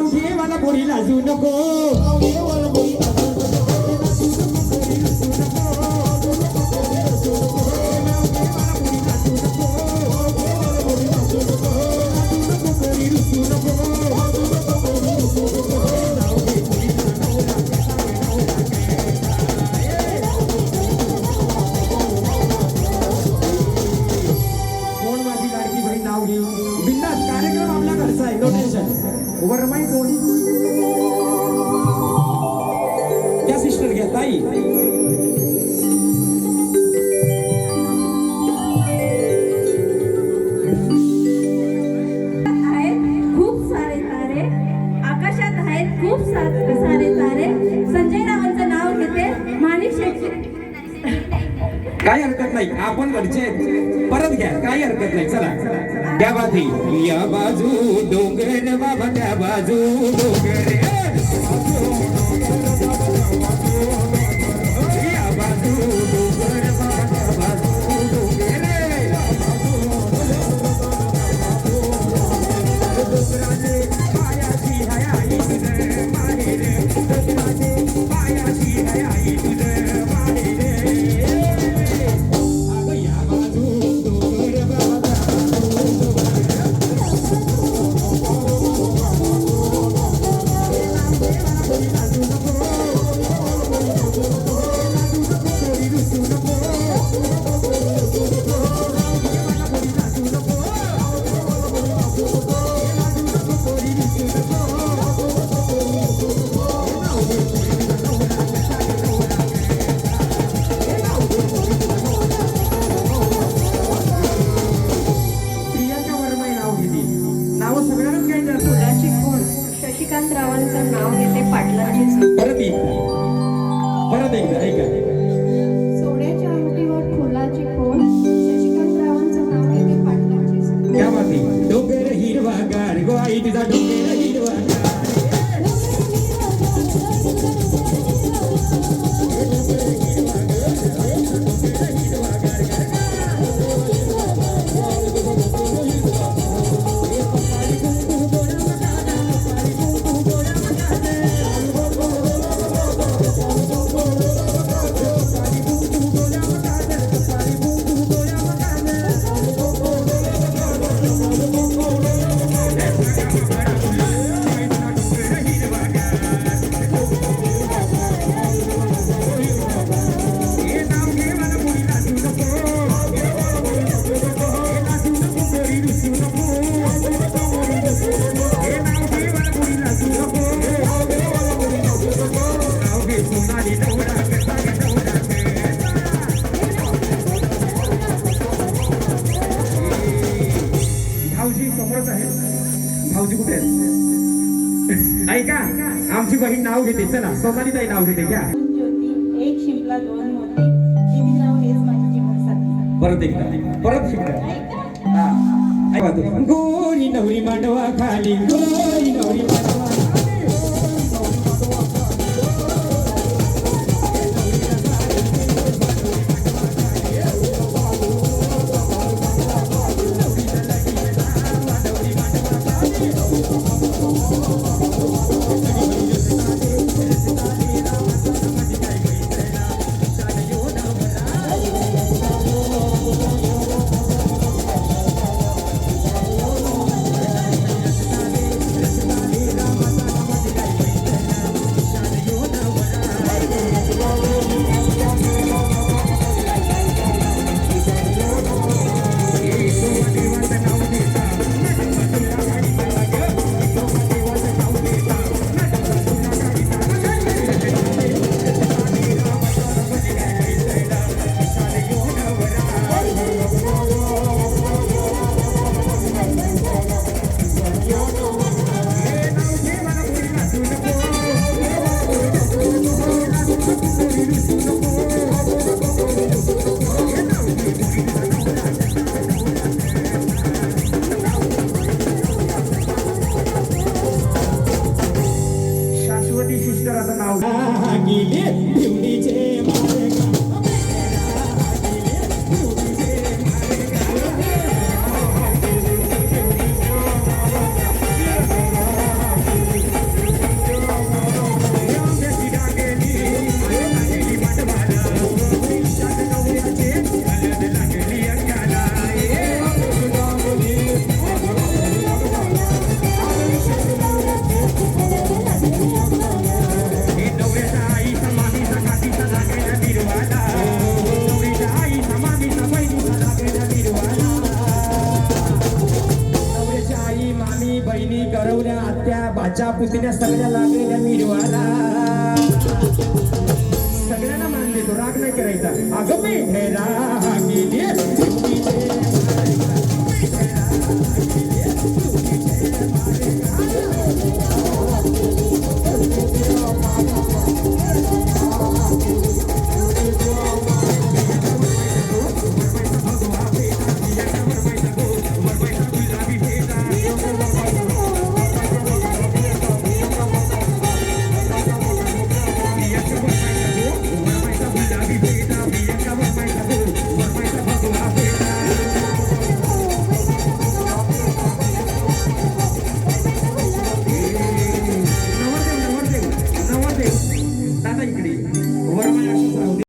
नाव घे मला कोणी लाजू नको नाव घे मला कोणी वरमाई कोणी त्या सिस्टर घ्या ताई खूप सारे तारे आकाशात आहेत खूप सारे तारे संजय रावांचं नाव घेते माणिक शेठ काय हरकत नाही आपण वरचे परत घ्या काही हरकत नाही चला त्या बाजू या बाजू डोंगर बाबा त्या बाजू डोंगर या बाजू डोंगर बाबा त्या बाजू डोंगर डोंगराचे पायाची हाय आई तुझे माहेर डोंगराचे पायाची हाय आई तुझे माहेर शशिकांत रावांचं नाव घेते पाटलांची परत एकदा ऐका सोन्याच्या अंगठीवर फुलाची खोड शशिकांत रावांचं नाव घेते पाटलांची क्या बात आहे डोंगर हिरवागार गो आई तुझा डोंगर हिरवागार भाऊजी कुठे ऐका आमची बहीण नाव घेते चला सोनाली ताई नाव घेते घ्या ज्योती एक शिंपला दोन मोती तिने नाव हेच माझी जीवन साथी परत एकदा परत शिकता हा गोरी नवरी मांडवा खाली गोरी नवरी मांडवा नानाच्या पुतण्या सगळ्या लागलेल्या मिरवाला सगळ्यांना मान देतो राग नाही करायचा अगं मी गेली